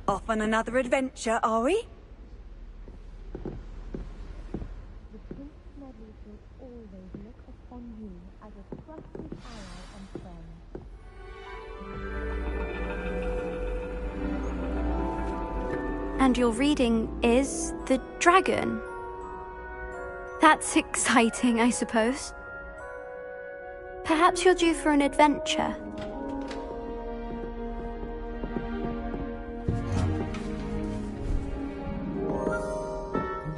Off on another adventure, are we? The Prince Medley will always look upon you as a trusted ally and friend. And your reading is the dragon? That's exciting, I suppose. Perhaps you're due for an adventure.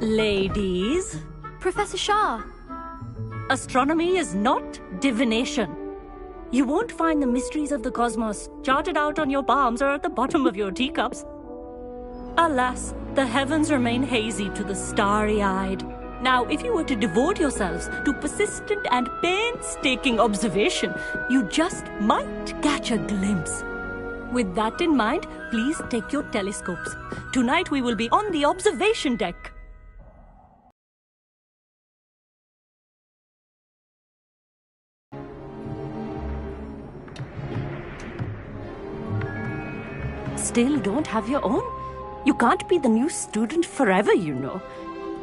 Ladies, Professor Shah. astronomy is not divination. You won't find the mysteries of the cosmos charted out on your palms or at the bottom of your teacups. Alas, the heavens remain hazy to the starry-eyed. Now, if you were to devote yourselves to persistent and painstaking observation, you just might catch a glimpse. With that in mind, please take your telescopes. Tonight we will be on the observation deck. Still don't have your own? You can't be the new student forever, you know.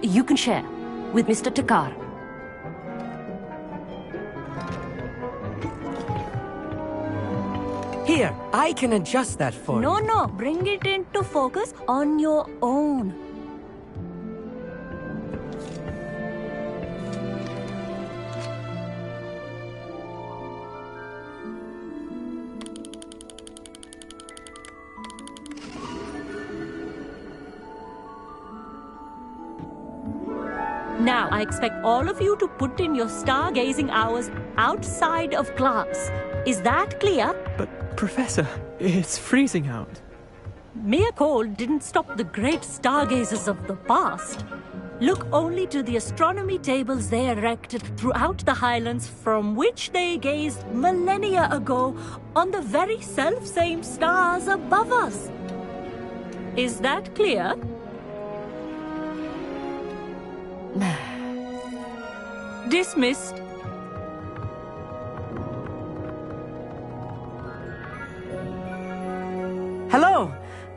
You can share with Mr. Takar. Here, I can adjust that for you. No, bring it into focus on your own. Now, I expect all of you to put in your stargazing hours outside of class. Is that clear? But, Professor, it's freezing out. Mere cold didn't stop the great stargazers of the past. Look only to the astronomy tables they erected throughout the highlands from which they gazed millennia ago on the very self-same stars above us. Is that clear? Dismissed. Hello!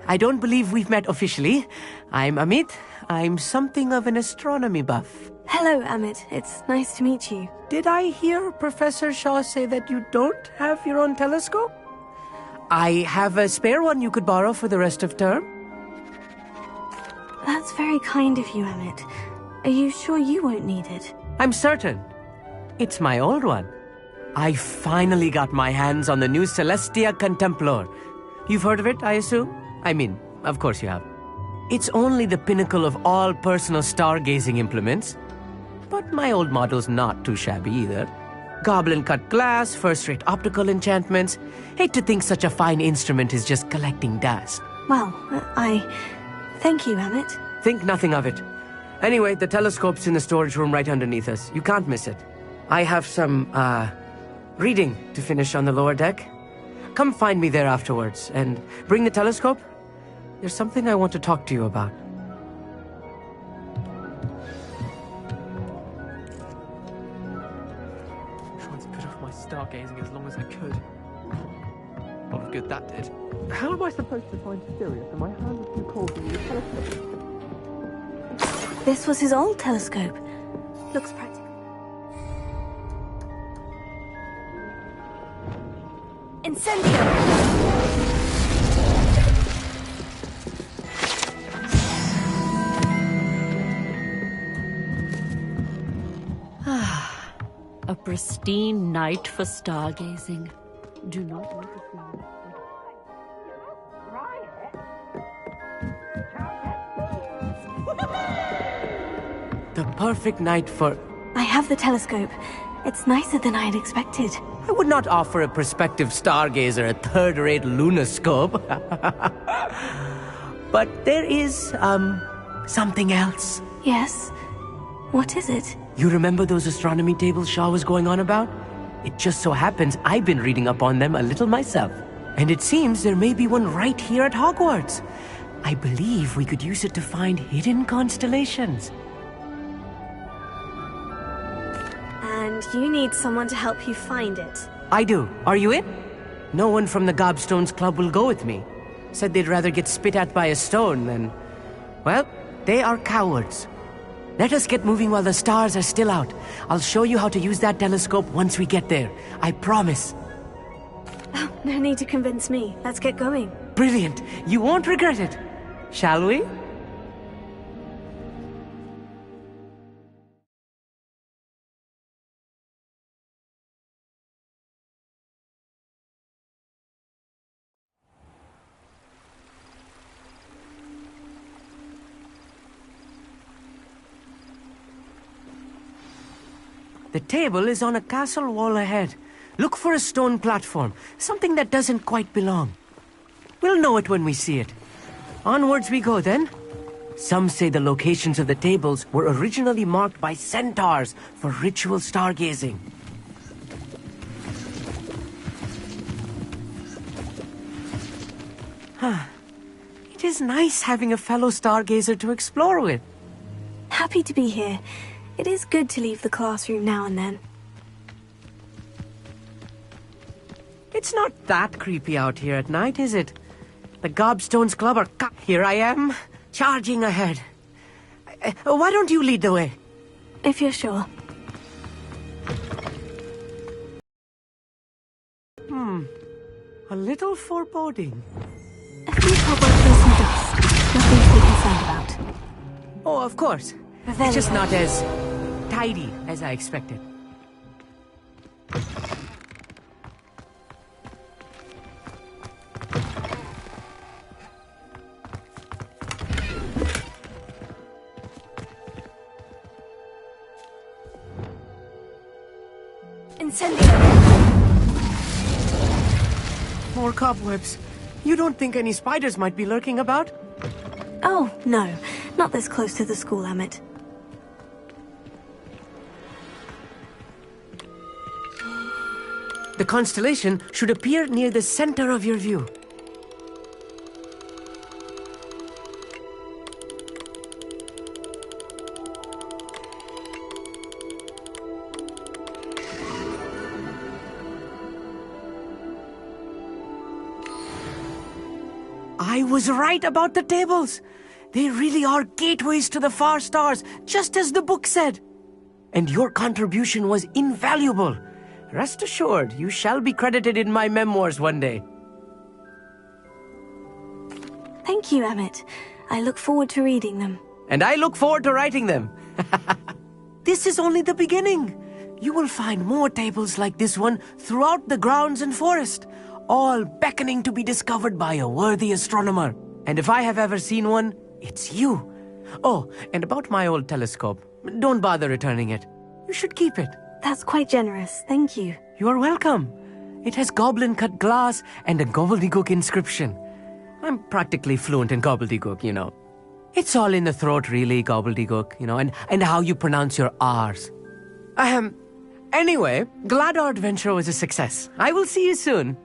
I don't believe we've met officially. I'm Amit. I'm something of an astronomy buff. Hello, Amit. It's nice to meet you. Did I hear Professor Shaw say that you don't have your own telescope? I have a spare one you could borrow for the rest of term. That's very kind of you, Amit. Are you sure you won't need it? I'm certain. It's my old one. I finally got my hands on the new Celestia Contemplar. You've heard of it, I assume? I mean, of course you have. It's only the pinnacle of all personal stargazing implements. But my old model's not too shabby either. Goblin-cut glass, first-rate optical enchantments. Hate to think such a fine instrument is just collecting dust. Well, thank you, Amit. Think nothing of it. Anyway, the telescope's in the storage room right underneath us. You can't miss it. I have some, reading to finish on the lower deck. Come find me there afterwards, and bring the telescope. There's something I want to talk to you about. Trying to put off my stargazing as long as I could. A lot of good that did. How am I supposed to find Sirius and my hands are too cold to use a telescope? This was his old telescope. Looks practical. Incendio! A pristine night for stargazing. Do not want to see it. The perfect night for... I have the telescope. It's nicer than I had expected. I would not offer a prospective stargazer a third-rate lunoscope. But there is, something else. Yes? What is it? You remember those astronomy tables Shaw was going on about? It just so happens I've been reading up on them a little myself. And it seems there may be one right here at Hogwarts. I believe we could use it to find hidden constellations. And you need someone to help you find it. I do. Are you in? No one from the Gobstones Club will go with me. said they'd rather get spit at by a stone than... Well, they are cowards. Let us get moving while the stars are still out. I'll show you how to use that telescope once we get there. I promise. Oh, no need to convince me. Let's get going. Brilliant. You won't regret it. Shall we? The table is on a castle wall ahead. Look for a stone platform, something that doesn't quite belong. We'll know it when we see it. Onwards we go then. Some say the locations of the tables were originally marked by centaurs for ritual stargazing. It is nice having a fellow stargazer to explore with. Happy to be here. It is good to leave the classroom now and then. It's not that creepy out here at night, is it? The Gobstones Club are Here I am, charging ahead. Why don't you lead the way? If you're sure. A little foreboding. A few cobwebs and some dust. Nothing to be concerned about. Oh, of course. It's just not as tidy as I expected. Incendio! More cobwebs. You don't think any spiders might be lurking about? Oh, no. Not this close to the school, Emmett. The constellation should appear near the center of your view. I was right about the tables. They really are gateways to the far stars, just as the book said. And your contribution was invaluable. Rest assured, you shall be credited in my memoirs one day. Thank you, Emmett. I look forward to reading them. And I look forward to writing them. This is only the beginning. You will find more tables like this one throughout the grounds and forest, all beckoning to be discovered by a worthy astronomer. And if I have ever seen one, it's you. Oh, and about my old telescope, don't bother returning it. You should keep it. That's quite generous. Thank you. You are welcome. It has goblin-cut glass and a gobbledygook inscription. I'm practically fluent in gobbledygook, you know. It's all in the throat, really, gobbledygook, you know, and how you pronounce your R's. Anyway, glad our adventure was a success. I will see you soon.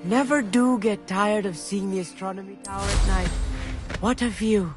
Never do get tired of seeing the astronomy tower at night. What a view.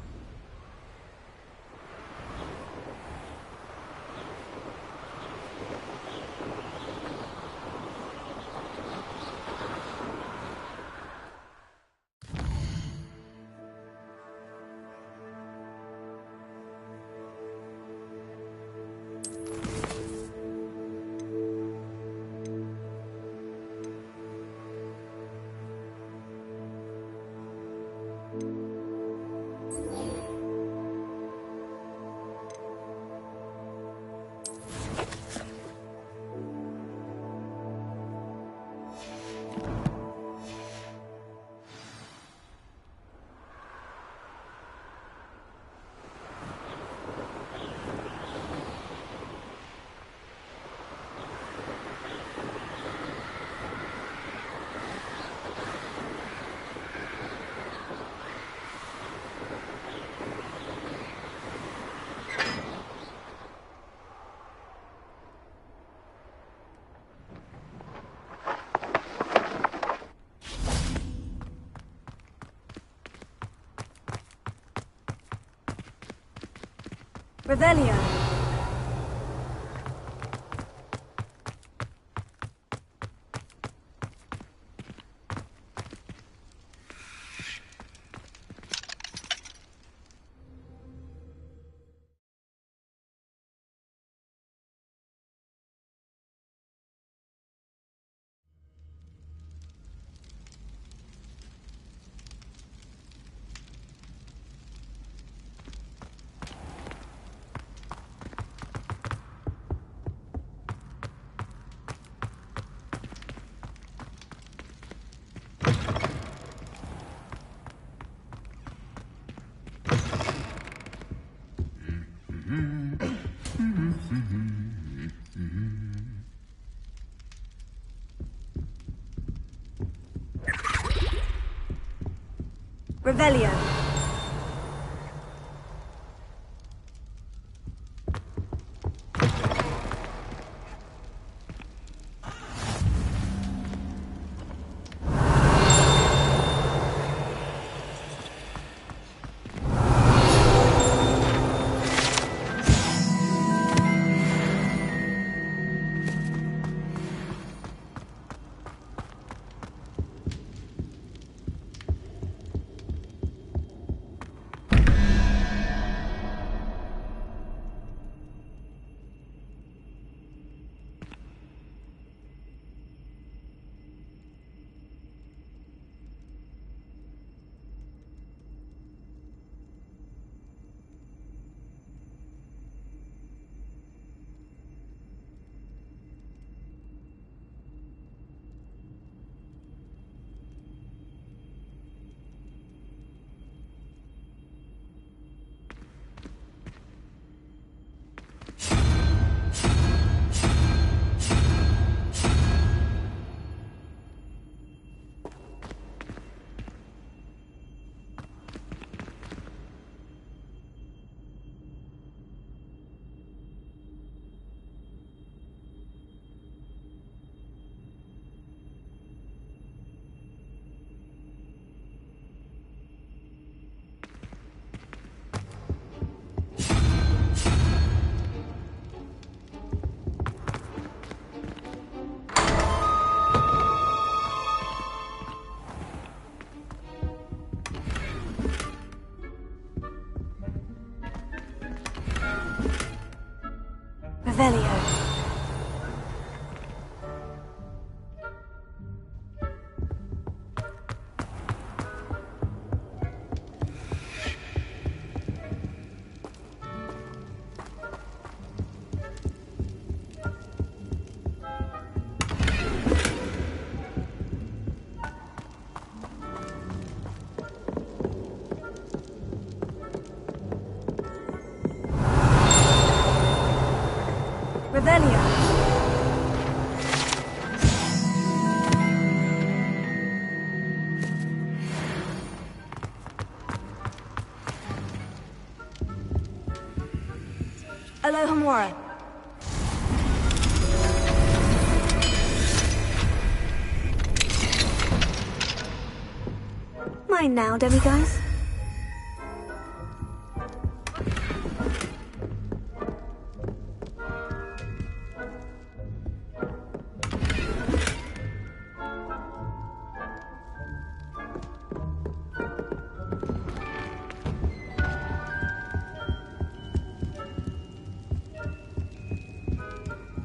Revelio. Revelio. Revelio. Revelio. Alohomora. Mine now, demiguys.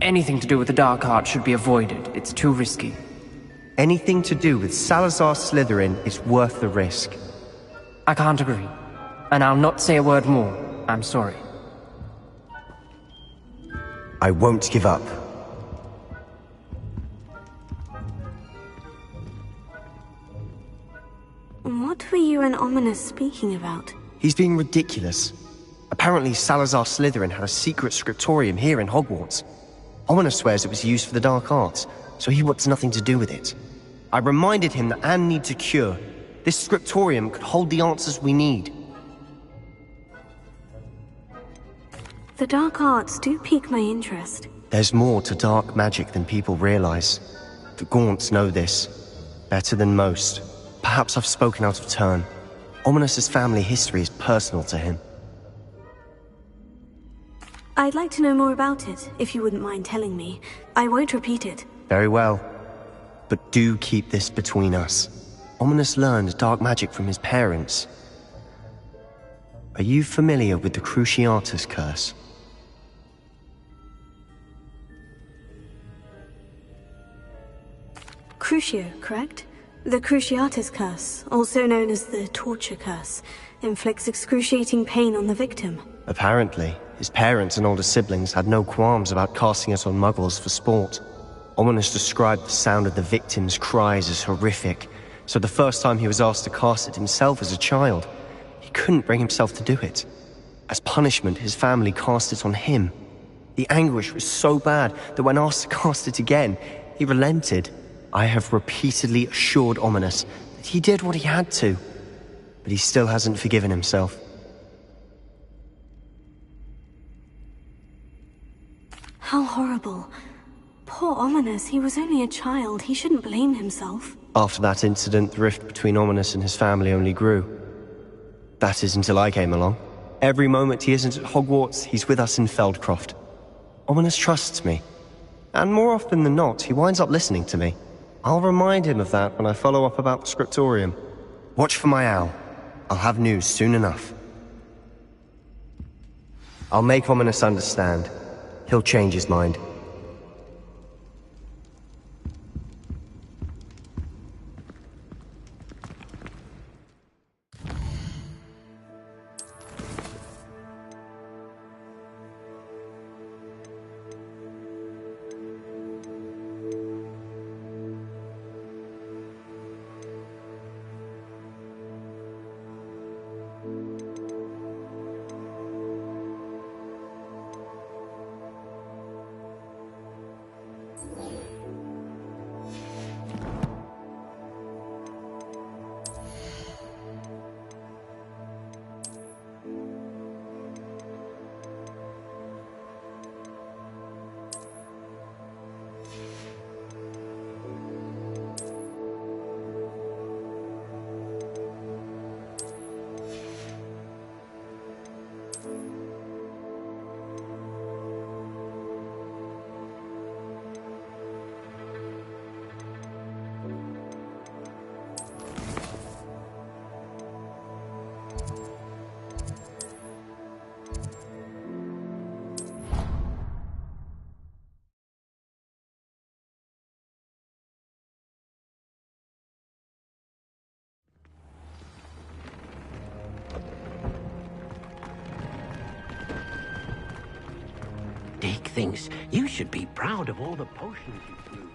Anything to do with the Dark Art should be avoided. It's too risky. Anything to do with Salazar Slytherin is worth the risk. I can't agree. And I'll not say a word more. I'm sorry. I won't give up. What were you and Ominous speaking about? He's being ridiculous. Apparently Salazar Slytherin had a secret scriptorium here in Hogwarts. Ominous swears it was used for the Dark Arts, so he wants nothing to do with it. I reminded him that Anne needs a cure. This scriptorium could hold the answers we need. The Dark Arts do pique my interest. There's more to dark magic than people realize. The Gaunts know this. Better than most. Perhaps I've spoken out of turn. Ominous's family history is personal to him. I'd like to know more about it, if you wouldn't mind telling me. I won't repeat it. Very well. But do keep this between us. Ominous learned dark magic from his parents. Are you familiar with the Cruciatus curse? Crucio, correct? The Cruciatus curse, also known as the torture curse, inflicts excruciating pain on the victim. Apparently, his parents and older siblings had no qualms about casting it on muggles for sport. Ominous described the sound of the victim's cries as horrific, so the first time he was asked to cast it himself as a child, he couldn't bring himself to do it. As punishment, his family cast it on him. The anguish was so bad that when asked to cast it again, he relented. I have repeatedly assured Ominous that he did what he had to, but he still hasn't forgiven himself. How horrible. Poor Ominous, he was only a child. He shouldn't blame himself. After that incident, the rift between Ominous and his family only grew. That is until I came along. Every moment he isn't at Hogwarts, he's with us in Feldcroft. Ominous trusts me. And more often than not, he winds up listening to me. I'll remind him of that when I follow up about the scriptorium. Watch for my owl. I'll have news soon enough. I'll make Ominous understand. He'll change his mind. Dick thinks you should be proud of all the potions you brewed.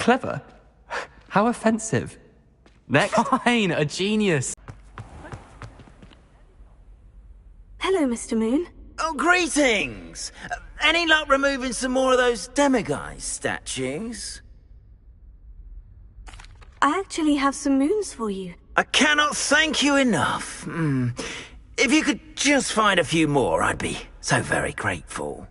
Clever? How offensive. Next. Fine, a genius. Hello, Mr. Moon. Oh, greetings! Any luck removing some more of those demiguise statues? I actually have some moons for you. I cannot thank you enough. If you could just find a few more, I'd be so very grateful.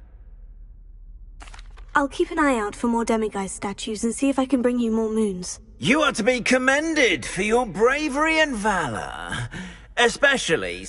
I'll keep an eye out for more demiguise statues and see if I can bring you more moons. You are to be commended for your bravery and valor. Especially...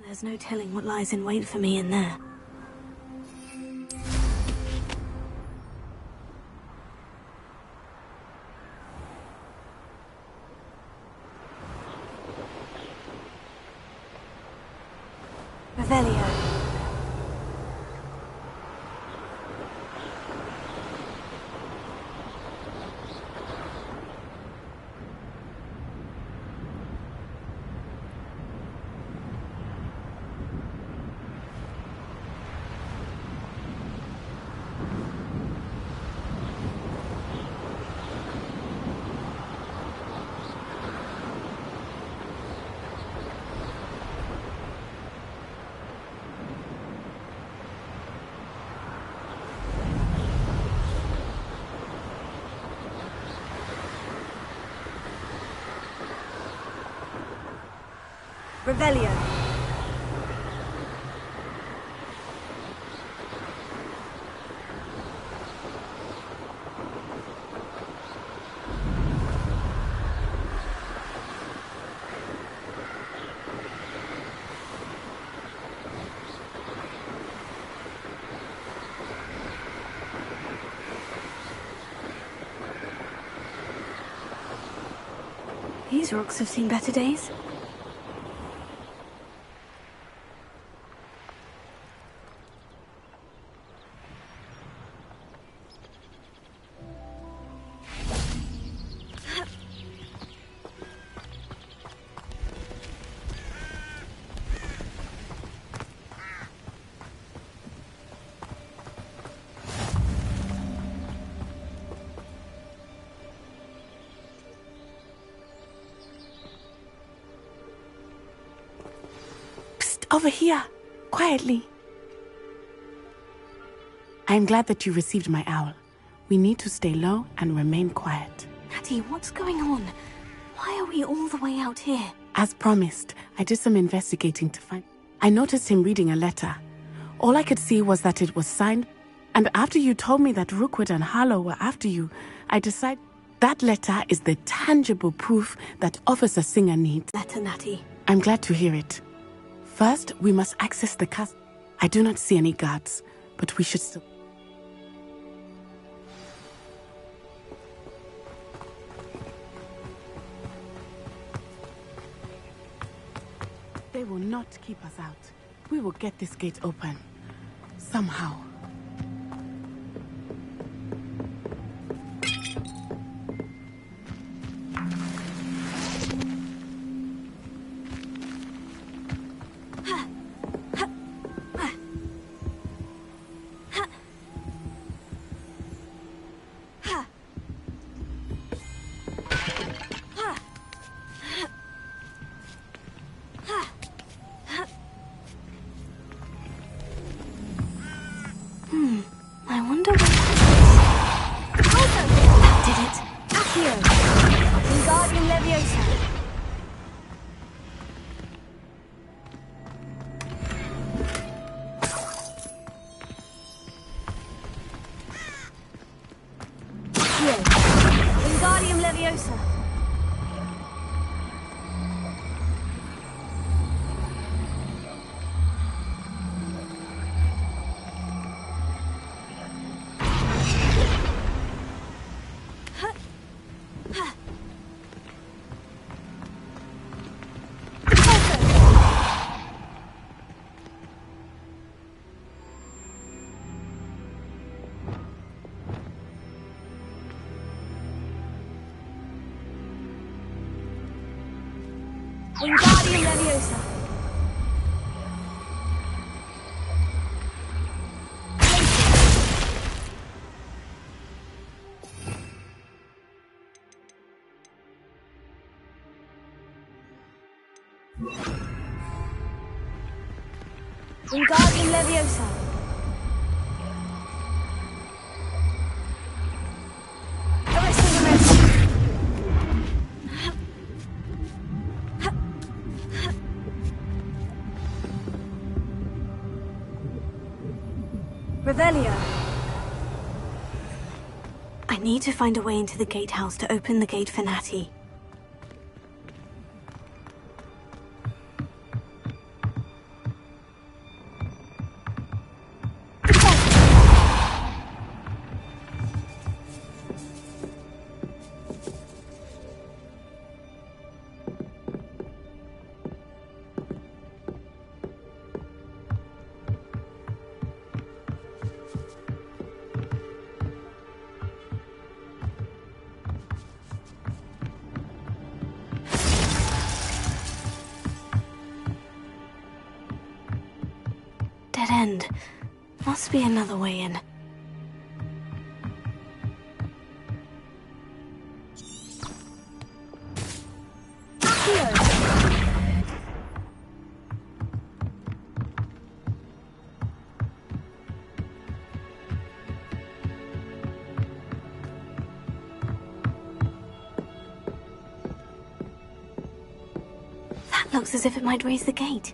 There's no telling what lies in wait for me in there. Revelio. Revelio. These rocks have seen better days. Over here, quietly. I am glad that you received my owl. We need to stay low and remain quiet. Maddie, what's going on? Why are we all the way out here? As promised, I did some investigating to find... I noticed him reading a letter. All I could see was that it was signed, and after you told me that Rookwood and Harlow were after you, I decided that letter is the tangible proof that Officer Singer needs. Letter, Natty. I'm glad to hear it. First, we must access the castle. I do not see any guards, but we should still... They will not keep us out. We will get this gate open. Somehow. I wonder what that did it. Accio! Wingardium Leviosa! Accio! Wingardium Leviosa! Wingardium Leviosa! Wingardium Leviosa! Arresting the rest! Revelio! I need to find a way into the gatehouse to open the gate for Natty. Dead end. Must be another way in. That looks as if it might raise the gate.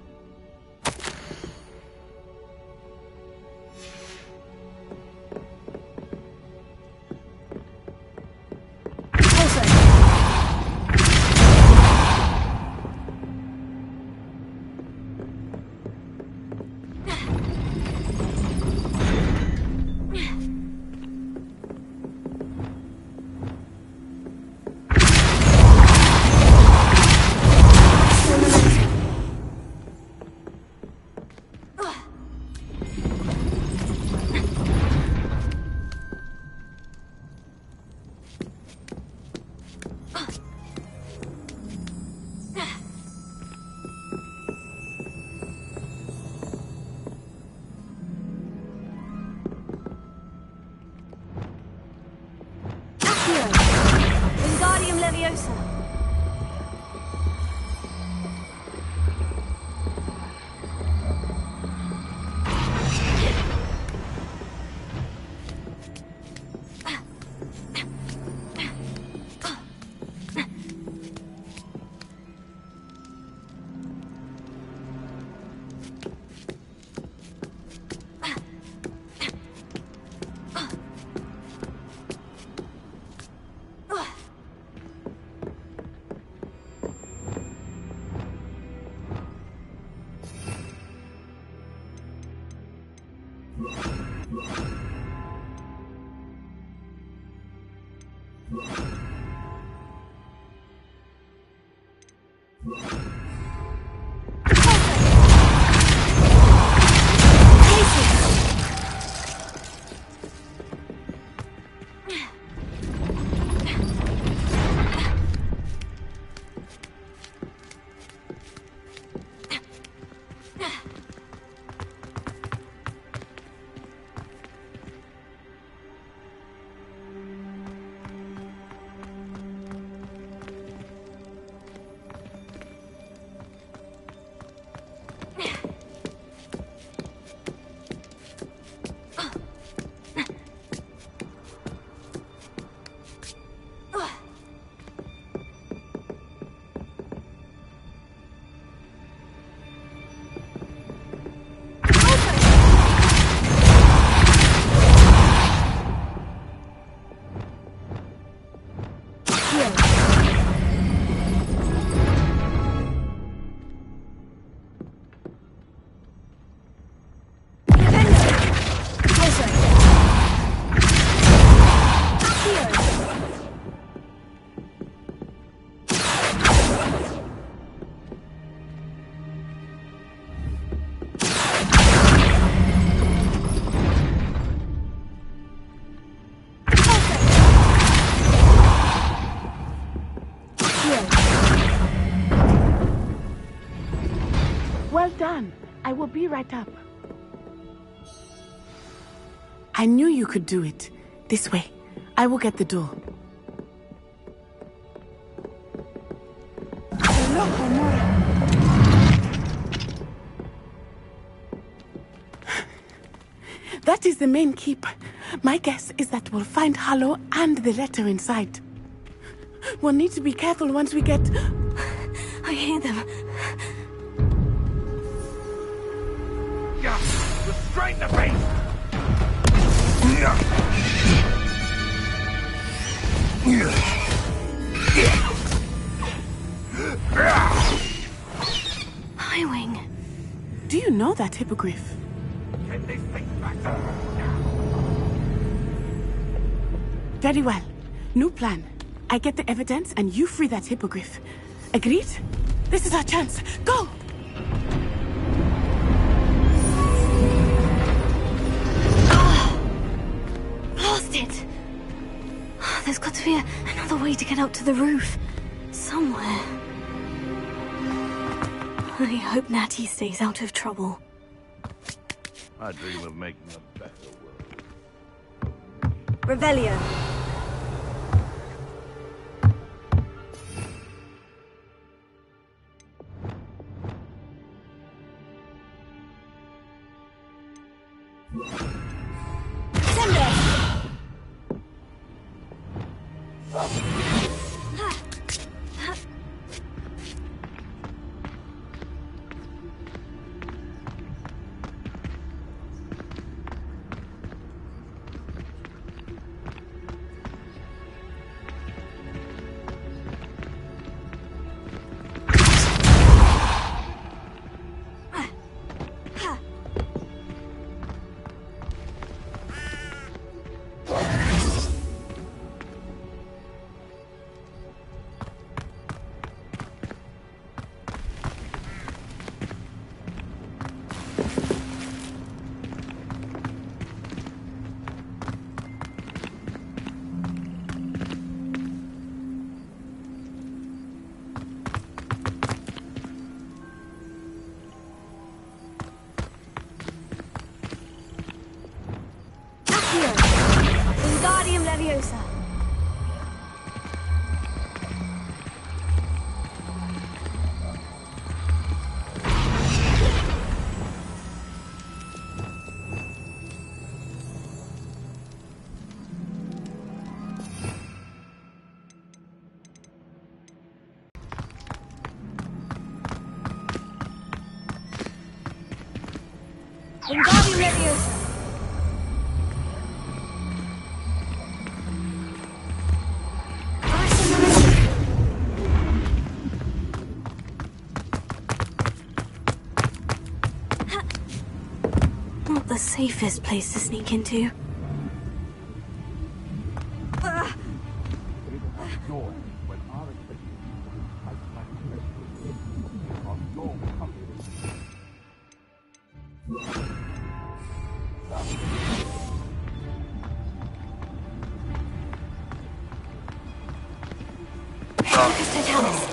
Wingardium Leviosa! Well done. I will be right up. I knew you could do it. This way. I will get the door. That is the main keep. My guess is that we'll find Harlow and the letter inside. We'll need to be careful once we get... I hear them. Straight in the face! Highwing. Do you know that hippogriff? Get this thing back. Very well. New plan. I get the evidence and you free that hippogriff. Agreed? This is our chance. Go! Lost it! There's got to be another way to get up to the roof. Somewhere. I hope Natty stays out of trouble. I dream of making a better world. Revelio. Wingardium Leviosa. Wingardium Leviosa. Not the safest place to sneak into. joy when our expectations of his tight are so comforted. Totalis.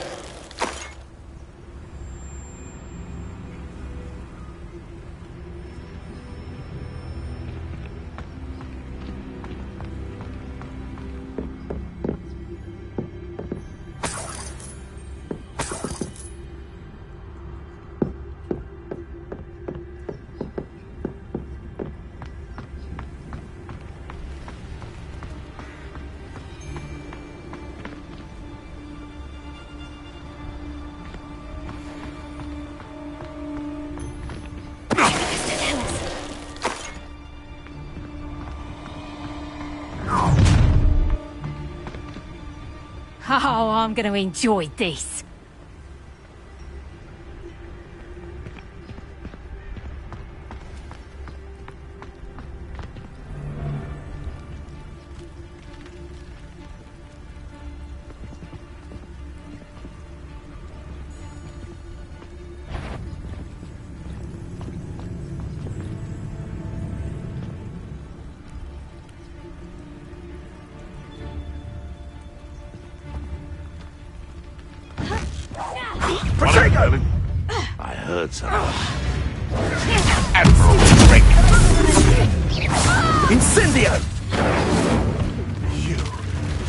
Oh, I'm going to enjoy this. Protego! I heard something. Admiral Drake! Incendio!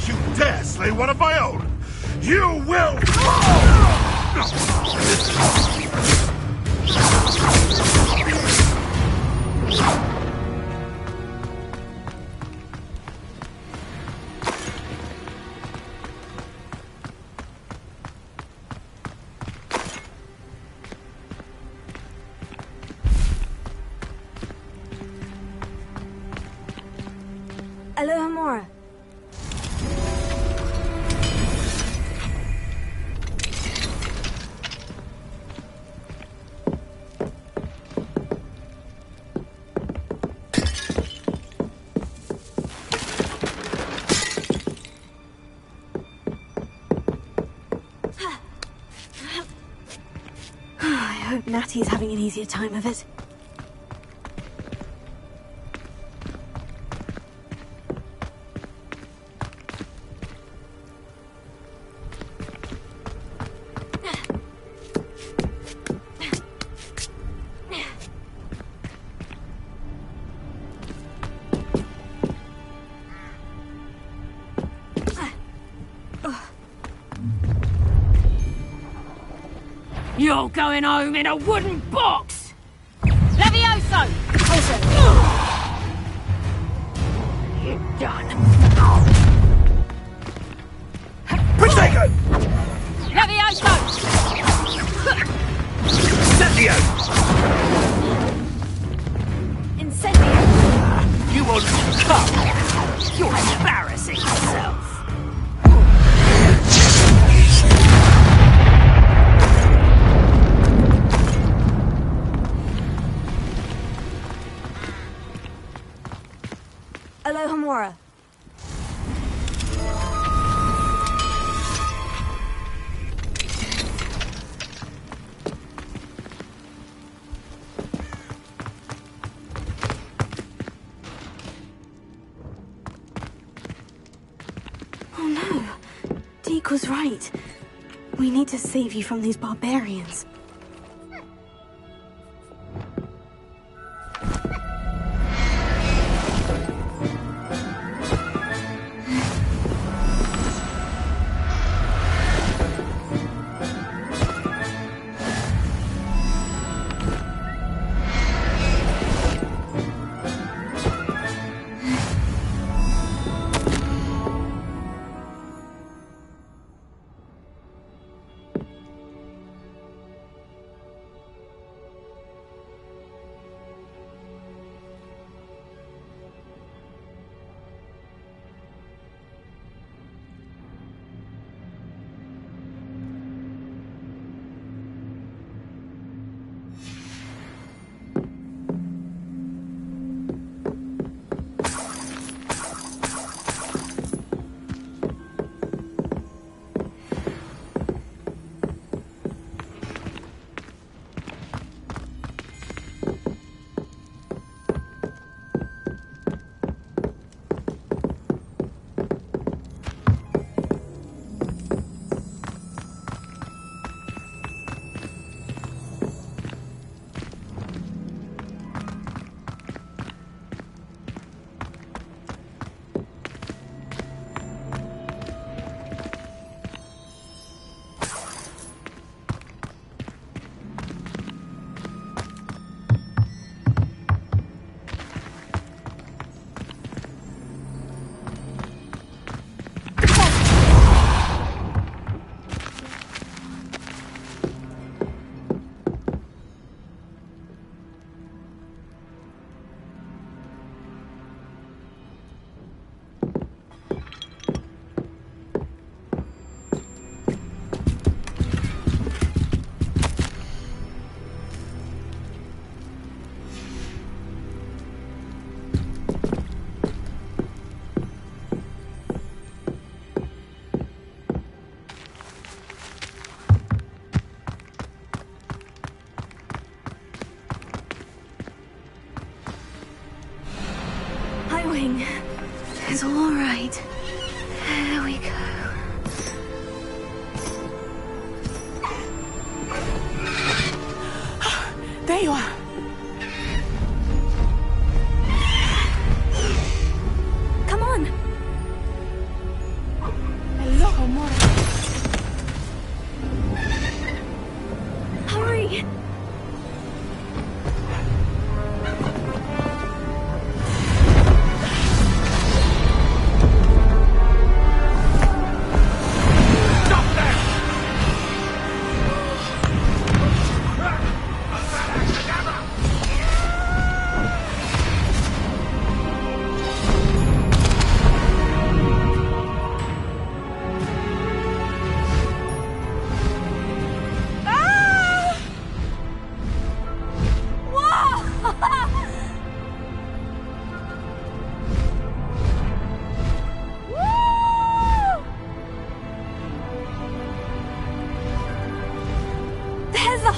You dare slay one of my own! You will! Alohomora. I hope Natty's having an easier time of it. You're going home in a wooden box! Levioso! You're done. Protego! Levioso! Incendio! Incendio! You won't come! You're embarrassing yourself! Alohomora. Oh no. Deke was right. We need to save you from these barbarians.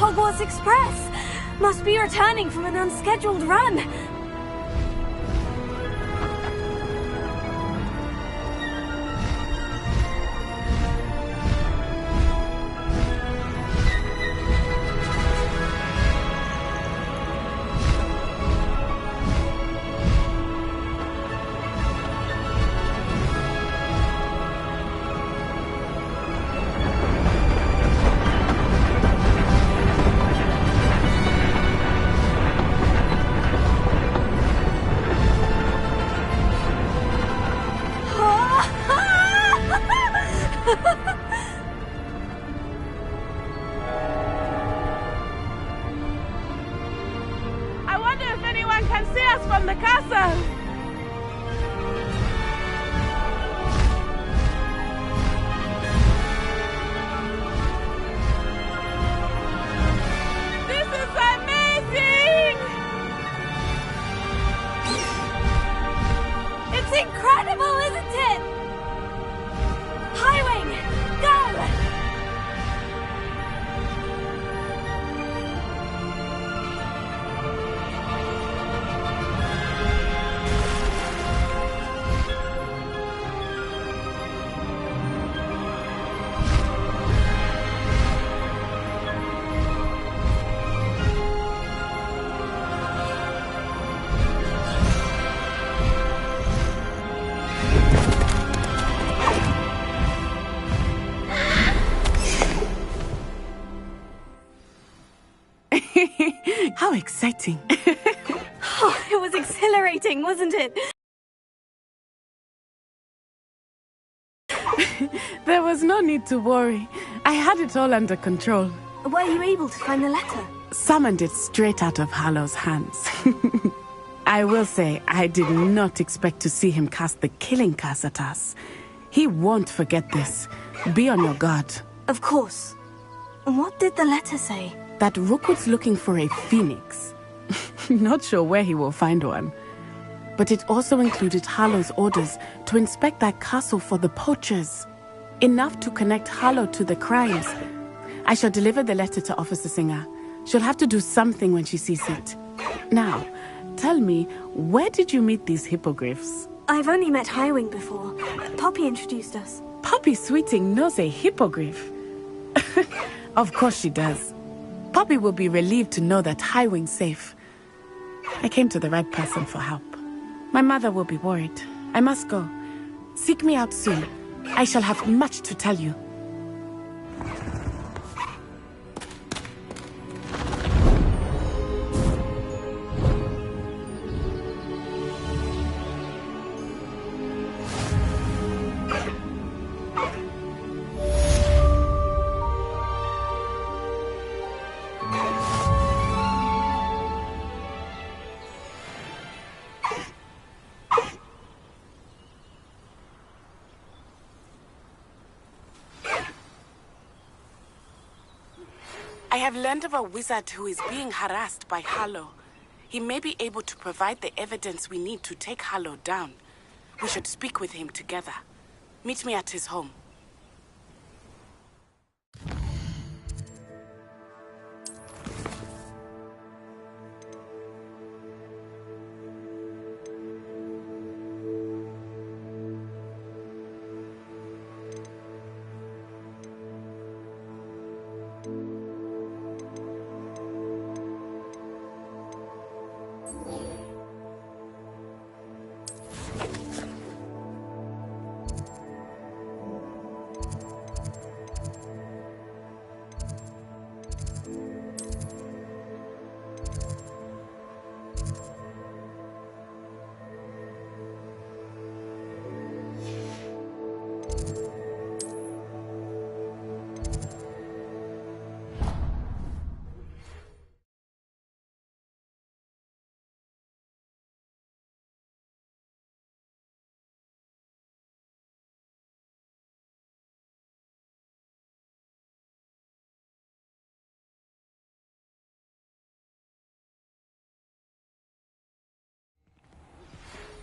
Hogwarts Express! Must be returning from an unscheduled run. I wonder if anyone can see us from the castle. This is amazing! It's incredible, isn't it? Highwing, go! How exciting. Oh, it was exhilarating, wasn't it? There was no need to worry. I had it all under control. Were you able to find the letter? Summoned it straight out of Hallow's hands. I will say, I did not expect to see him cast the killing curse at us. He won't forget this. Be on your guard. Of course. What did the letter say? That Rookwood's looking for a phoenix. Not sure where he will find one. But it also included Hallow's orders to inspect that castle for the poachers. Enough to connect Hallow to the crimes. I shall deliver the letter to Officer Singer. She'll have to do something when she sees it. Now, tell me, where did you meet these hippogriffs? I've only met Highwing before. Poppy introduced us. Poppy Sweeting knows a hippogriff. Of course she does. Poppy will be relieved to know that Highwing's safe. I came to the right person for help. My mother will be worried. I must go. Seek me out soon. I shall have much to tell you. I have learned of a wizard who is being harassed by Hallow. He may be able to provide the evidence we need to take Hallow down. We should speak with him together. Meet me at his home.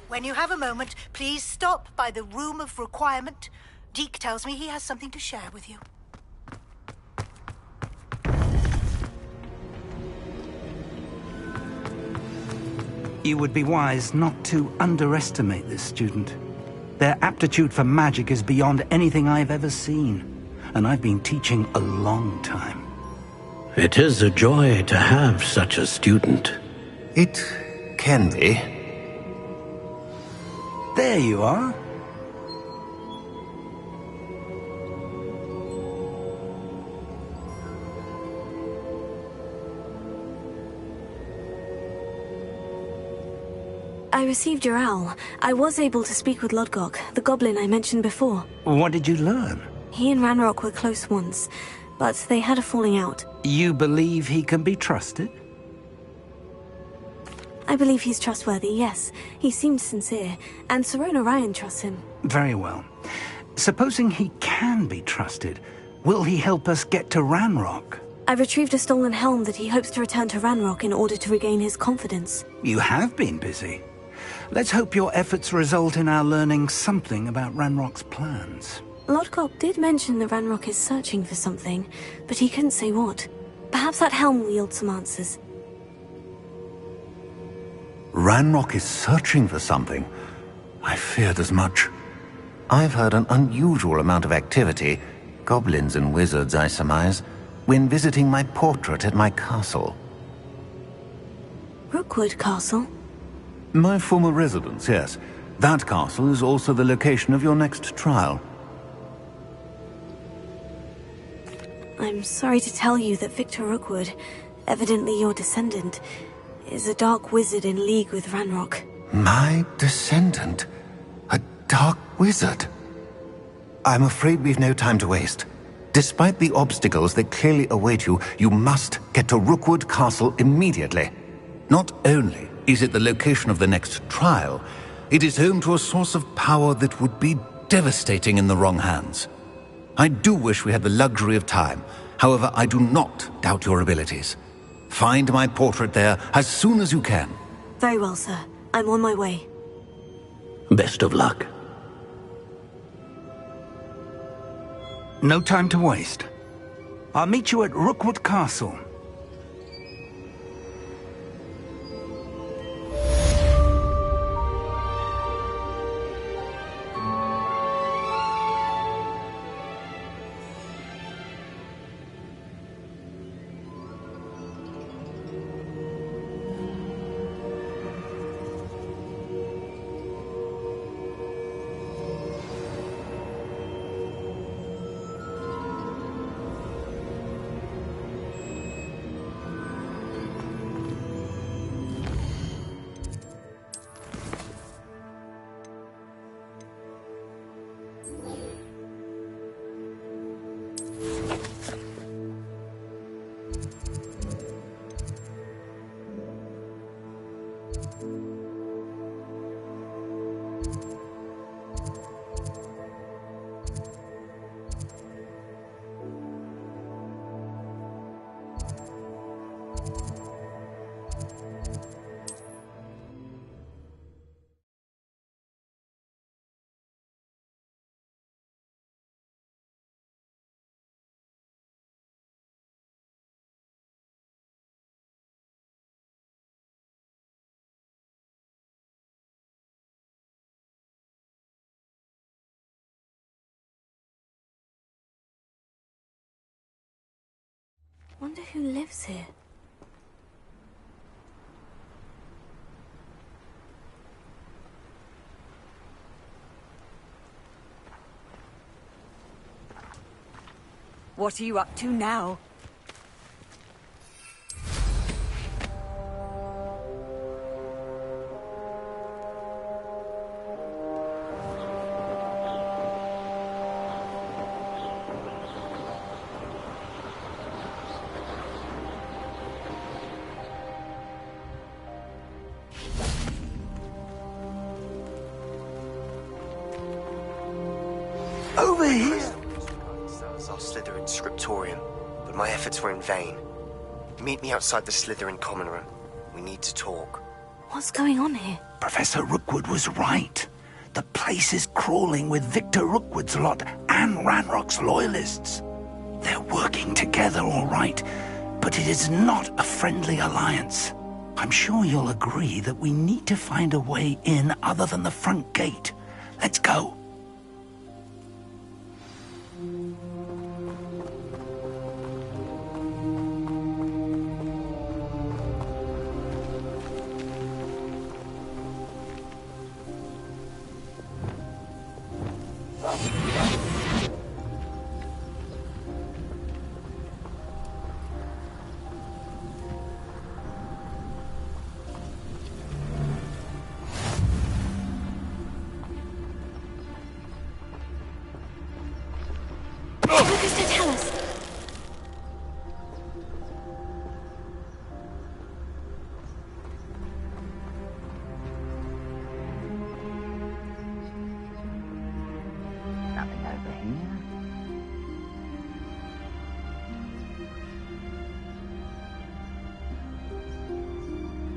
When you have a moment, please stop by the Room of Requirement. Deke tells me he has something to share with you. You would be wise not to underestimate this student. Their aptitude for magic is beyond anything I've ever seen, and I've been teaching a long time. It is a joy to have such a student. It can be. There you are. I received your owl. I was able to speak with Lodgok, the goblin I mentioned before. What did you learn? He and Ranrock were close once, but they had a falling out. You believe he can be trusted? I believe he's trustworthy, yes. He seemed sincere, and Sirona Ryan trusts him. Very well. Supposing he can be trusted, will he help us get to Ranrock? I've retrieved a stolen helm that he hopes to return to Ranrock in order to regain his confidence. You have been busy. Let's hope your efforts result in our learning something about Ranrock's plans. Lodgok did mention that Ranrock is searching for something, but he couldn't say what. Perhaps that helm will yield some answers. Ranrock is searching for something. I feared as much. I've heard an unusual amount of activity, goblins and wizards, I surmise, when visiting my portrait at my castle. Rookwood Castle? My former residence, yes. That castle is also the location of your next trial. I'm sorry to tell you that Victor Rookwood, evidently your descendant, is a dark wizard in league with Ranrock. My descendant? A dark wizard? I'm afraid we've no time to waste. Despite the obstacles that clearly await you, you must get to Rookwood Castle immediately. Not only is it the location of the next trial, it is home to a source of power that would be devastating in the wrong hands. I do wish we had the luxury of time. However, I do not doubt your abilities. Find my portrait there as soon as you can. Very well, sir. I'm on my way. Best of luck. No time to waste. I'll meet you at Rookwood Castle. Wonder who lives here. What are you up to now? Over here! Salazar Slytherin scriptorium, but my efforts were in vain. Meet me outside the Slytherin common room. We need to talk. What's going on here? Professor Rookwood was right. The place is crawling with Victor Rookwood's lot and Ranrock's loyalists. They're working together, all right, but it is not a friendly alliance. I'm sure you'll agree that we need to find a way in other than the front gate. Let's go. Lucas, to tell us. Nothing over here.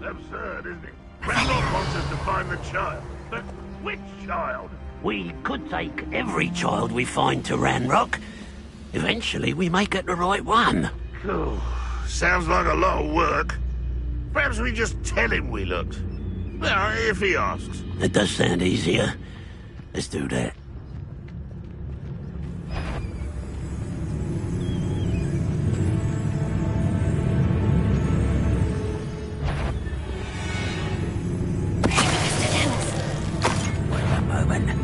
Absurd, isn't it? Randolph wants us to find the child. But which child? We could take every child we find to Ranrock. Eventually, we may get the right one. Sounds like a lot of work. Perhaps we just tell him we looked. Well, if he asks. It does sound easier. Let's do that. Wait a moment.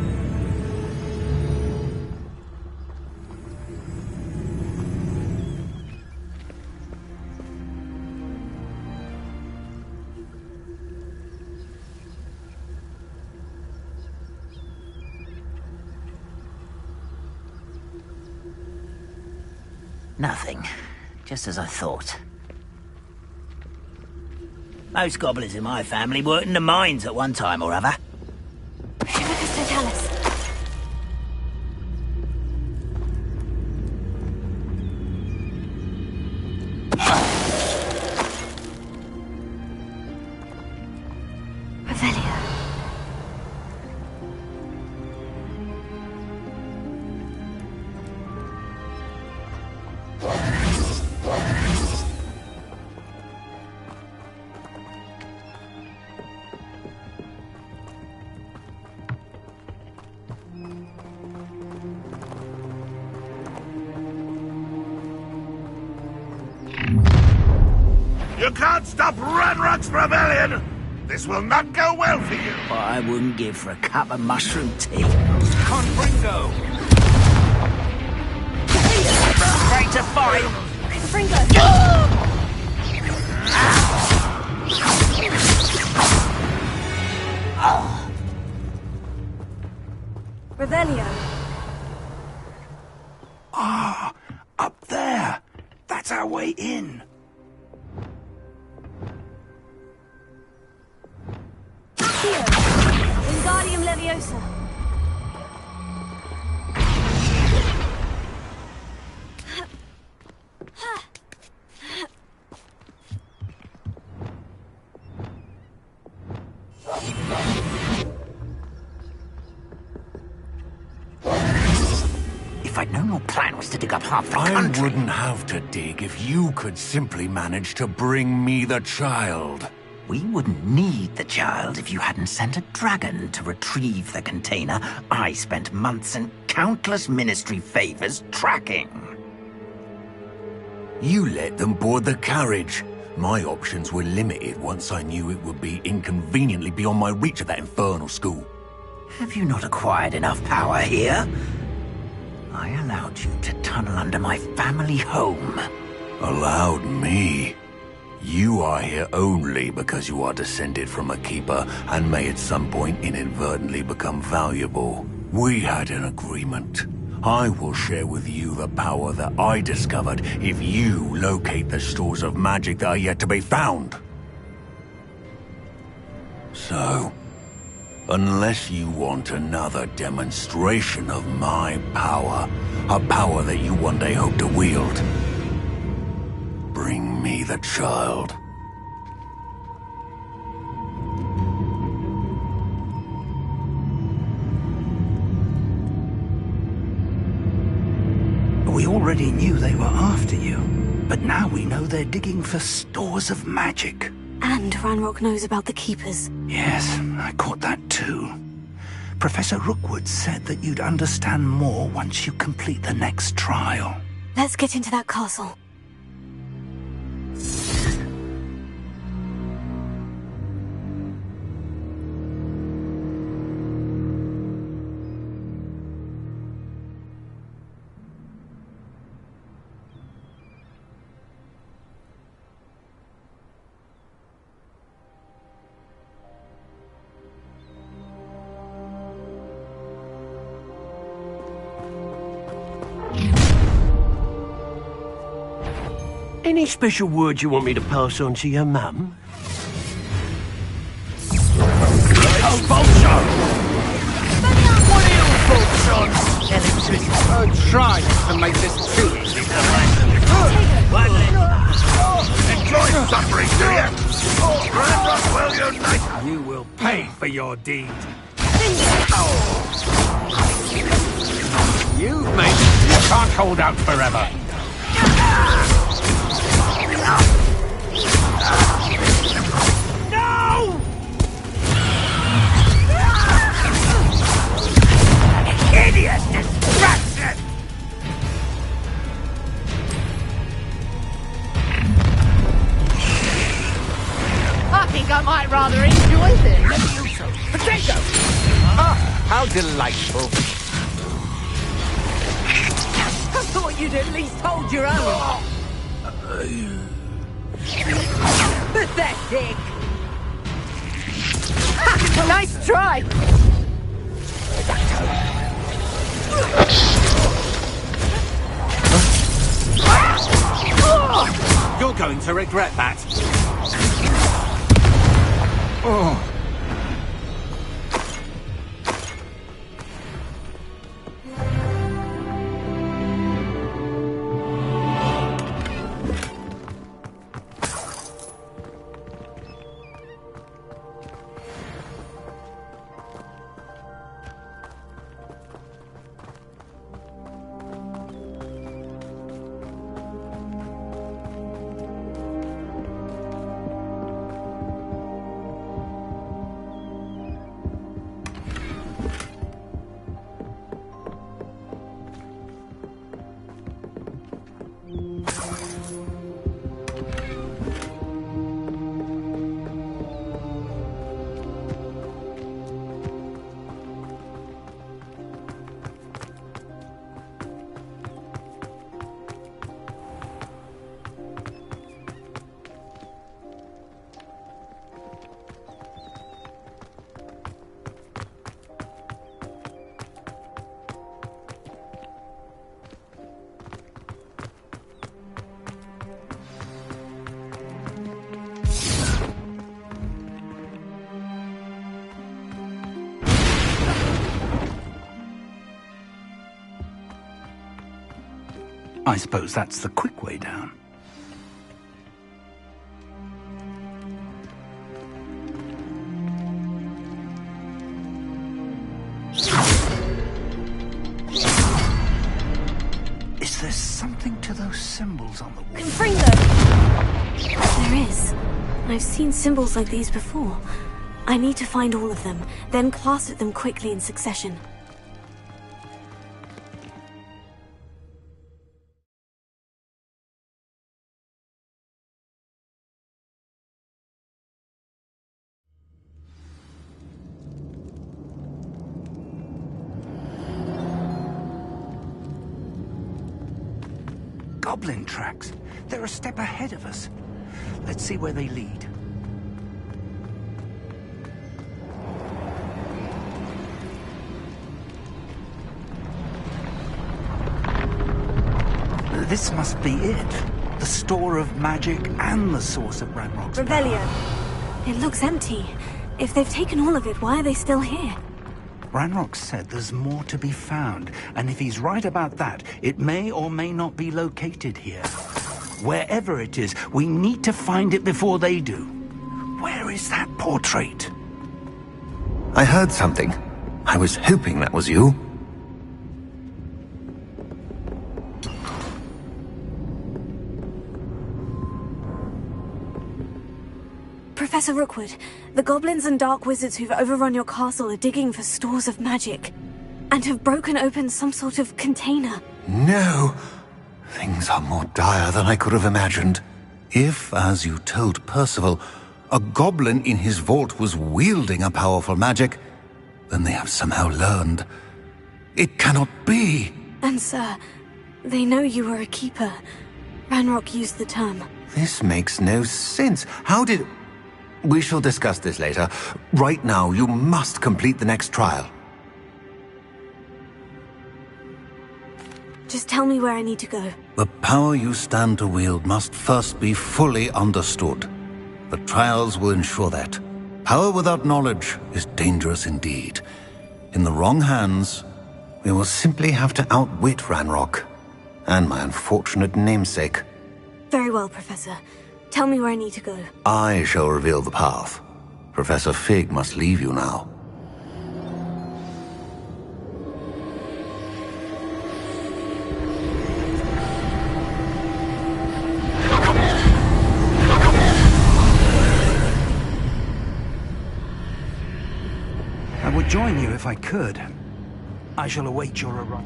Nothing. Just as I thought. Most goblins in my family worked in the mines at one time or other. Lucas, to tell us. Revelio. You can't stop Ranrock's rebellion! This will not go well for you! I wouldn't give for a cup of mushroom tea. Confringo! Ready to fight! Revelio. Ah, up there. That's our way in. Accio. Wingardium Leviosa. If I'd known your plan was to dig up half the country... I wouldn't have to dig if you could simply manage to bring me the child. We wouldn't need the child if you hadn't sent a dragon to retrieve the container I spent months and countless ministry favors tracking. You let them board the carriage. My options were limited once I knew it would be inconveniently beyond my reach at that infernal school. Have you not acquired enough power here? I allowed you to tunnel under my family home. Allowed me? You are here only because you are descended from a keeper and may at some point inadvertently become valuable. We had an agreement. I will share with you the power that I discovered if you locate the stores of magic that are yet to be found. So, unless you want another demonstration of my power, a power that you one day hope to wield, bring me the child. We already knew they were after you, but now we know they're digging for stores of magic. And Ranrock knows about the Keepers. Yes, I caught that too. Professor Rookwood said that you'd understand more once you complete the next trial. Let's get into that castle. Any special words you want me to pass on to your mum? Oh, Bolsho! What are your thoughts on electricity? Don't try to make this too easy. Enjoy suffering, do you? Ranrock will unite. You will pay for your deed. You, mate, you can't hold out forever. No! Hideous distraction! I think I might rather enjoy this. Potato! Ah, how delightful. I thought you'd at least hold your own. Pathetic. Nice try. You're going to regret that. Oh. I suppose that's the quick way down. Is there something to those symbols on the wall? Confringo! There is. I've seen symbols like these before. I need to find all of them, then class at them quickly in succession. Goblin tracks. They're a step ahead of us. Let's see where they lead. This must be it. The store of magic and the source of Ranrock's Revelio. power. It looks empty. If they've taken all of it, why are they still here? Ranrock said there's more to be found, and if he's right about that, it may or may not be located here. Wherever it is, we need to find it before they do. Where is that portrait? I heard something. I was hoping that was you. Professor Rookwood, the goblins and dark wizards who've overrun your castle are digging for stores of magic, and have broken open some sort of container. No! Things are more dire than I could have imagined. If, as you told Percival, a goblin in his vault was wielding a powerful magic, then they have somehow learned. It cannot be! And sir, they know you were a keeper. Ranrock used the term. This makes no sense. How did... We shall discuss this later. Right now, you must complete the next trial. Just tell me where I need to go. The power you stand to wield must first be fully understood. The trials will ensure that. Power without knowledge is dangerous indeed. In the wrong hands, we will simply have to outwit Ranrock and my unfortunate namesake. Very well, Professor. Tell me where I need to go. I shall reveal the path. Professor Fig must leave you now. I would join you if I could. I shall await your arrival.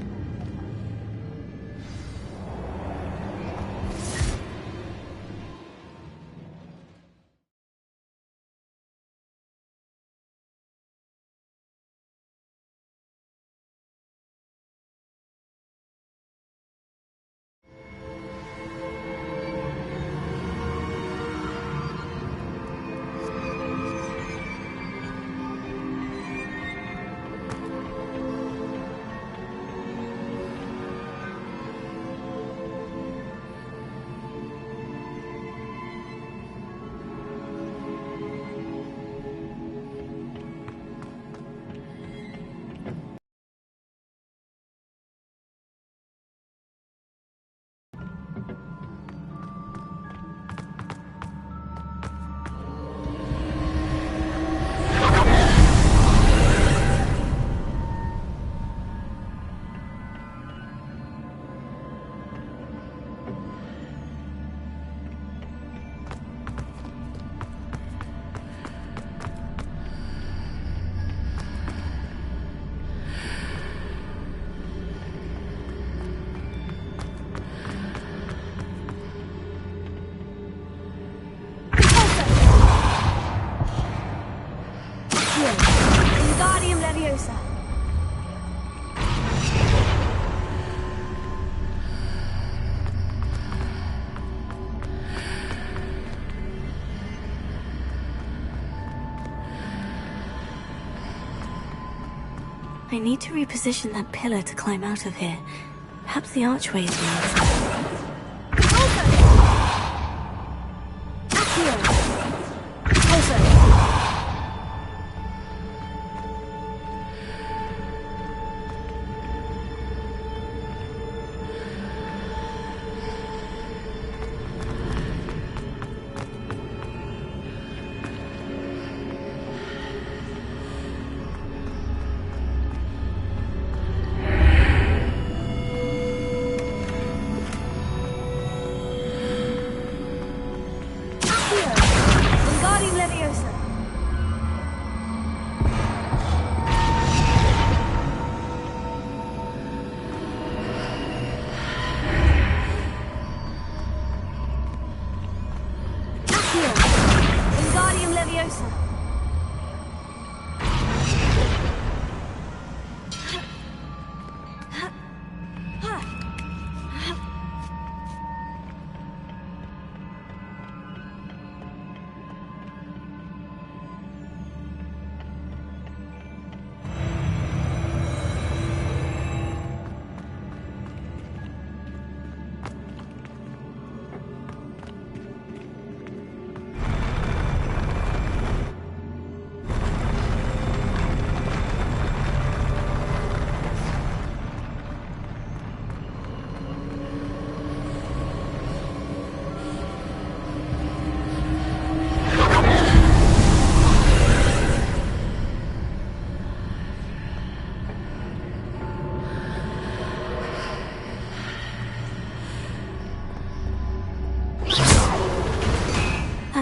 I need to reposition that pillar to climb out of here. Perhaps the archway is next.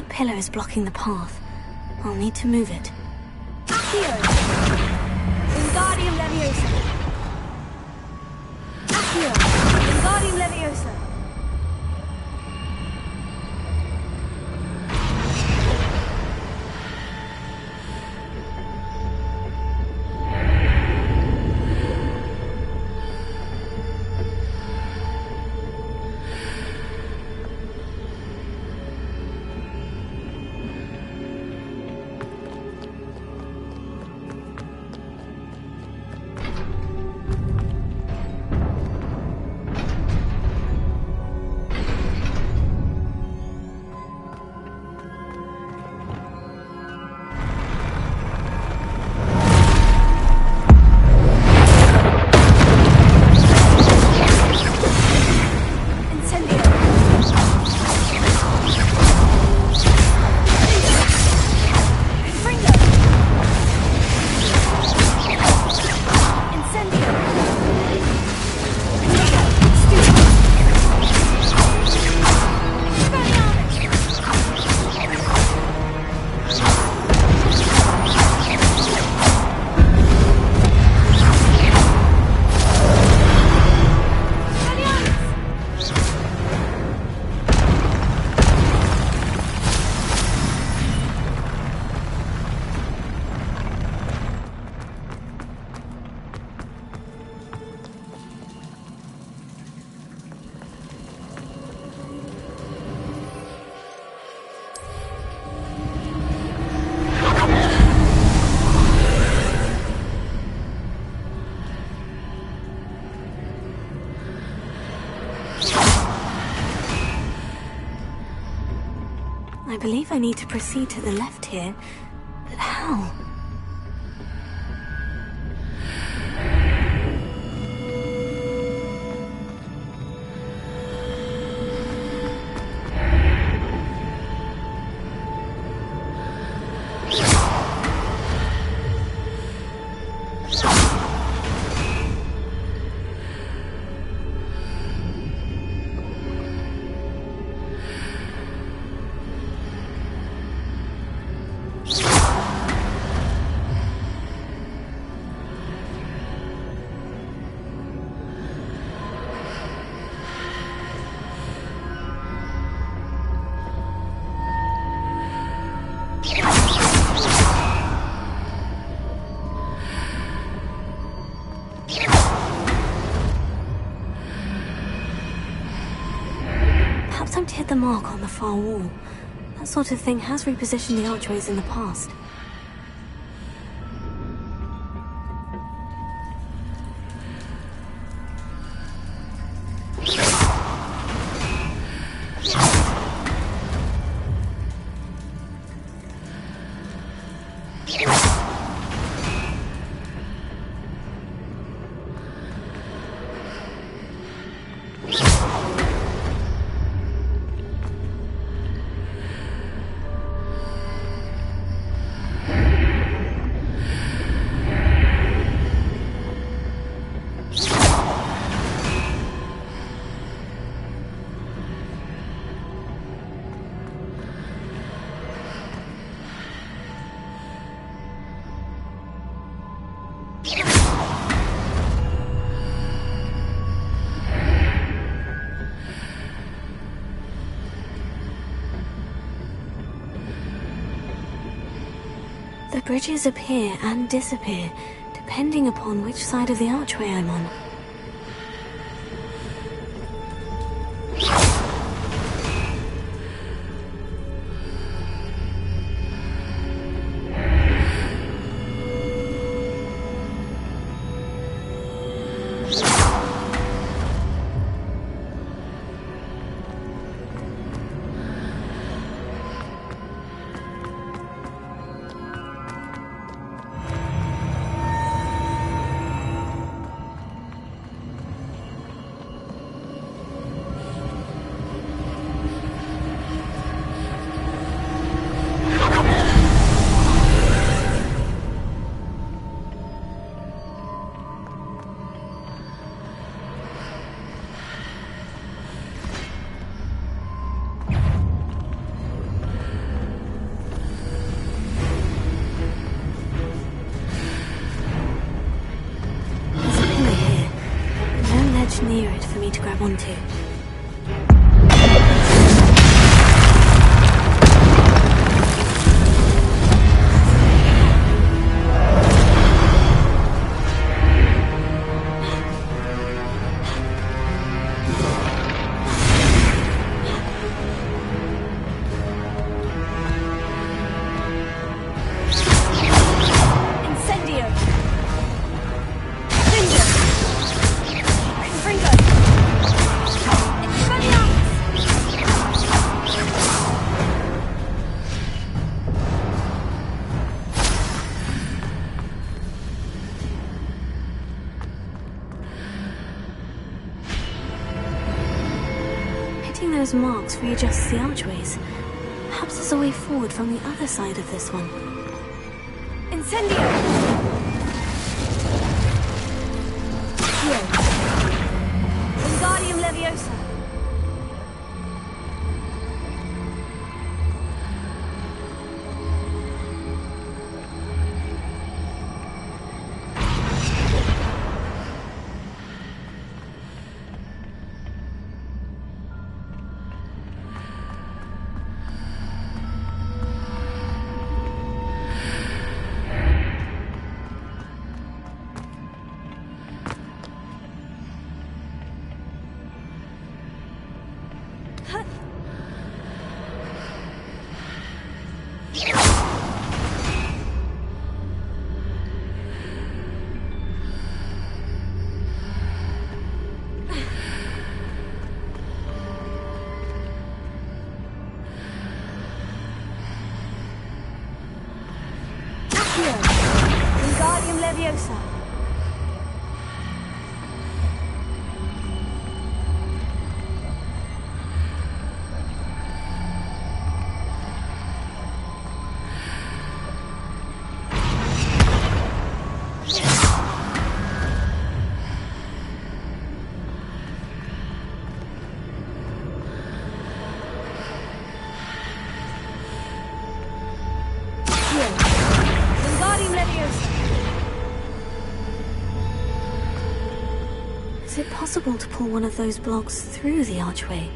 Pillar is blocking the path. I'll need to move it. Accio! Wingardium Leviosa! Accio! Wingardium Leviosa! I believe I need to proceed to the left here, but how? Perhaps I'm to hit the mark on the far wall. That sort of thing has repositioned the archways in the past. The bridges appear and disappear, depending upon which side of the archway I'm on. it for me to grab onto. Those marks readjusts the archways. Perhaps there's a way forward from the other side of this one. Incendio! Wingardium Leviosa! Wingardium Leviosa. Wingardium Leviosa. Is it possible to pull one of those blocks through the archway?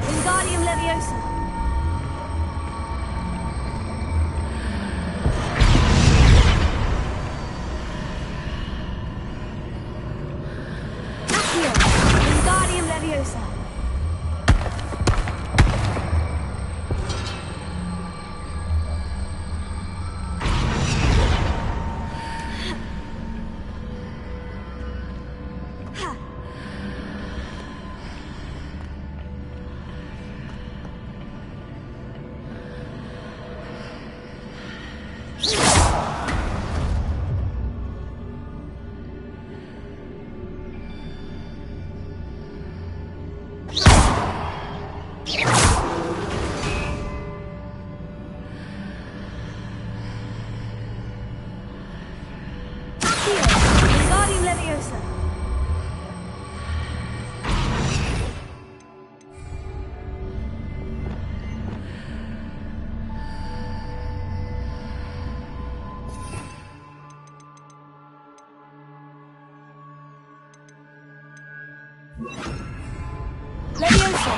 Wingardium Leviosa. Wingardium Leviosa. Wingardium Leviosa. Leviosa.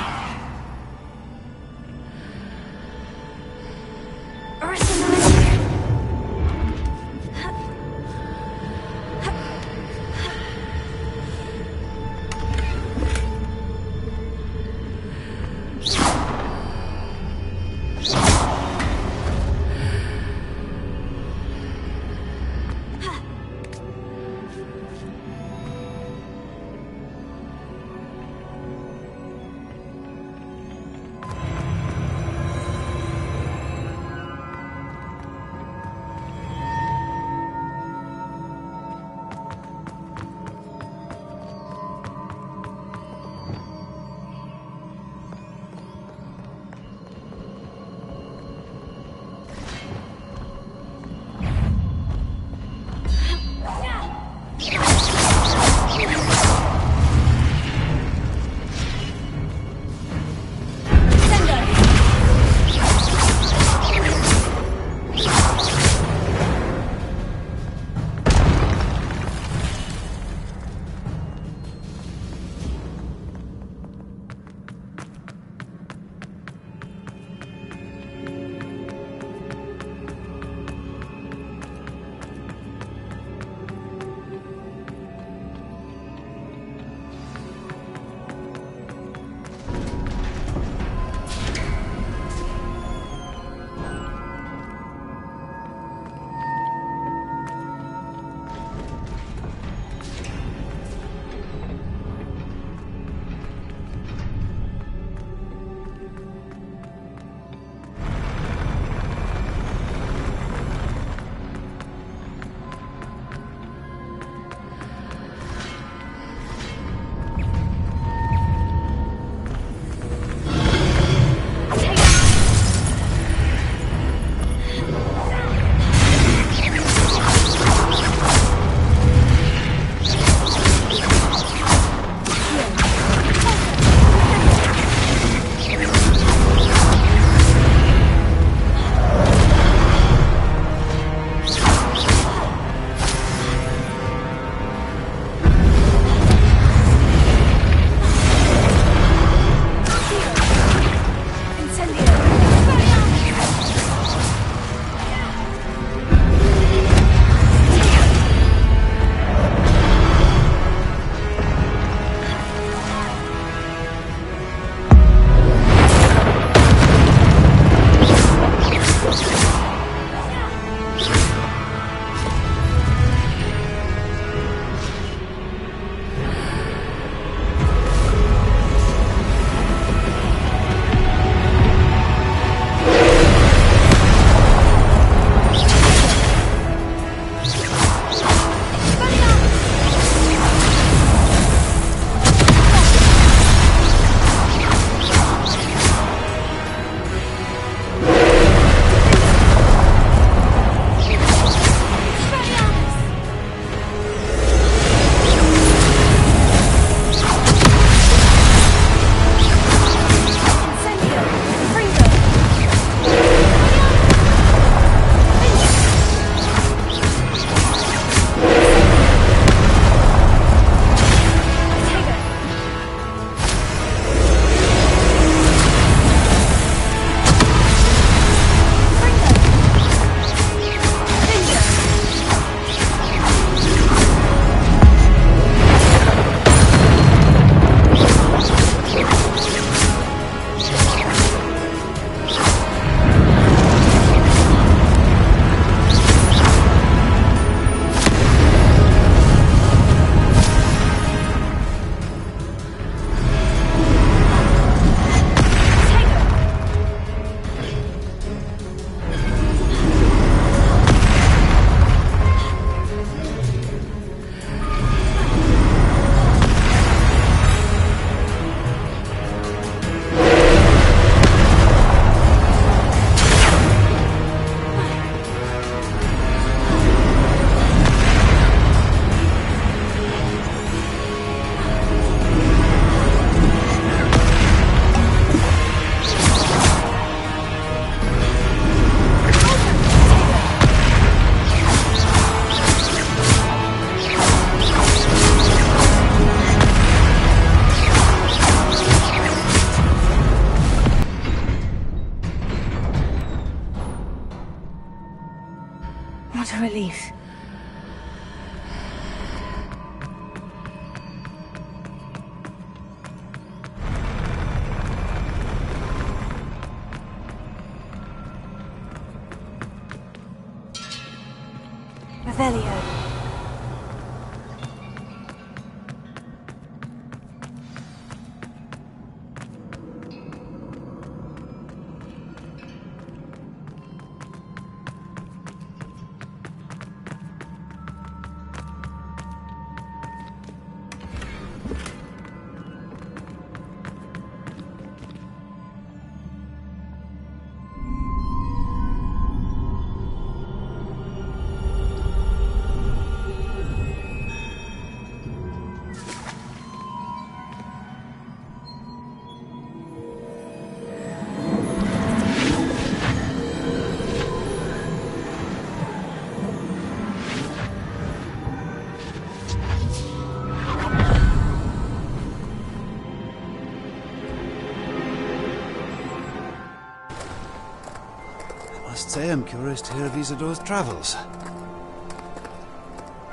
must say I'm curious to hear of Isadore's travels.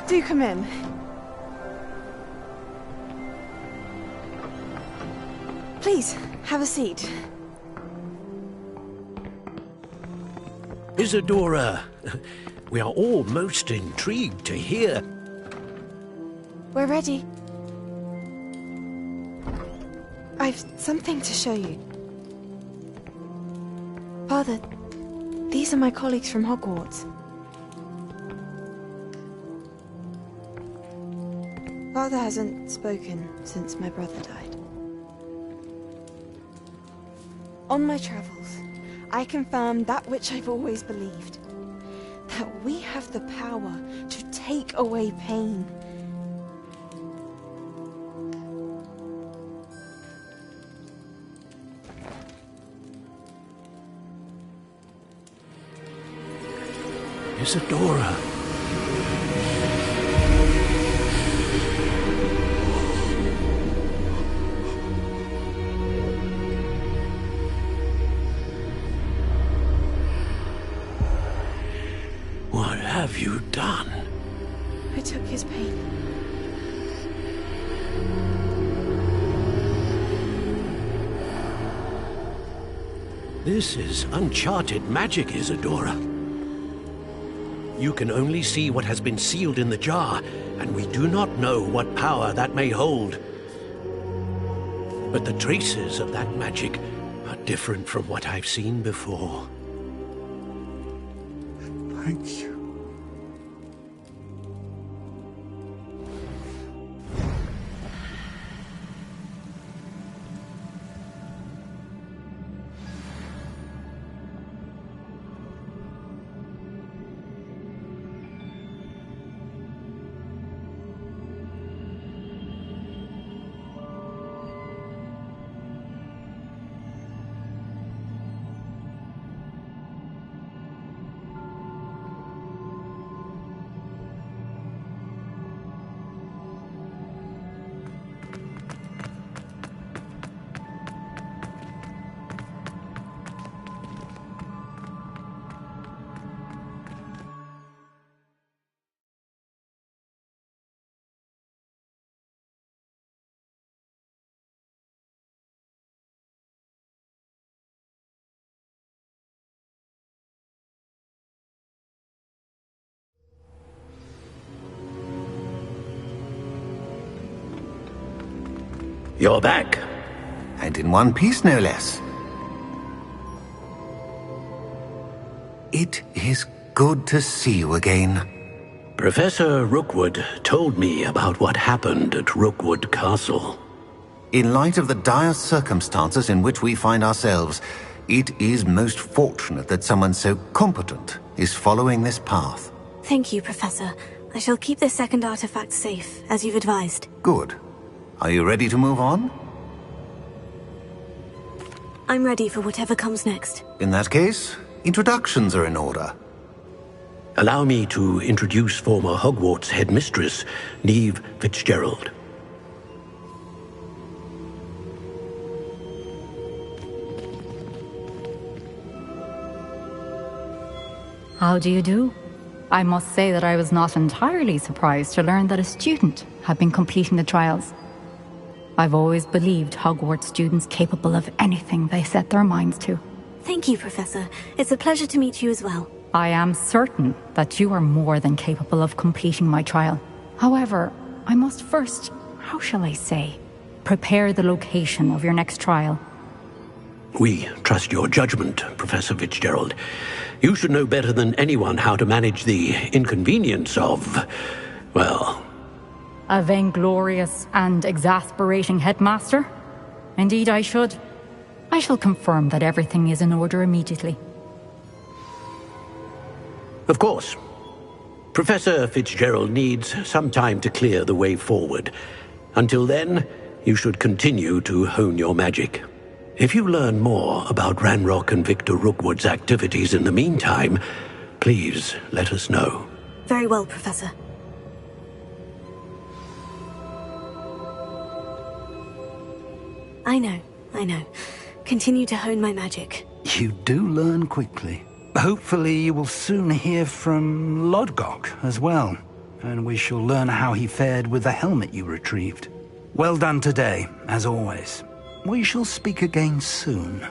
Do come in. Please, have a seat. Isadora, we are all most intrigued to hear. We're ready. I've something to show you. Father, these are my colleagues from Hogwarts. Father hasn't spoken since my brother died. On my travels, I confirmed that which I've always believed. That we have the power to take away pain. Isadora. What have you done? I took his pain. This is uncharted magic, Isadora. You can only see what has been sealed in the jar, and we do not know what power that may hold. But the traces of that magic are different from what I've seen before. Thank you. You're back. And in one piece, no less. It is good to see you again. Professor Rookwood told me about what happened at Rookwood Castle. In light of the dire circumstances in which we find ourselves, it is most fortunate that someone so competent is following this path. Thank you, Professor. I shall keep the second artifact safe, as you've advised. Good. Are you ready to move on? I'm ready for whatever comes next. In that case, introductions are in order. Allow me to introduce former Hogwarts headmistress, Neve Fitzgerald. How do you do? I must say that I was not entirely surprised to learn that a student had been completing the trials. I've always believed Hogwarts students capable of anything they set their minds to. Thank you, Professor. It's a pleasure to meet you as well. I am certain that you are more than capable of completing my trial. However, I must first, how shall I say, prepare the location of your next trial. We trust your judgment, Professor Fitzgerald. You should know better than anyone how to manage the inconvenience of, well... A vainglorious and exasperating headmaster? Indeed I should. I shall confirm that everything is in order immediately. Of course. Professor Fitzgerald needs some time to clear the way forward. Until then, you should continue to hone your magic. If you learn more about Ranrock and Victor Rookwood's activities in the meantime, please let us know. Very well, Professor. I know. Continue to hone my magic. You do learn quickly. Hopefully you will soon hear from Lodgok as well, and we shall learn how he fared with the helmet you retrieved. Well done today, as always. We shall speak again soon.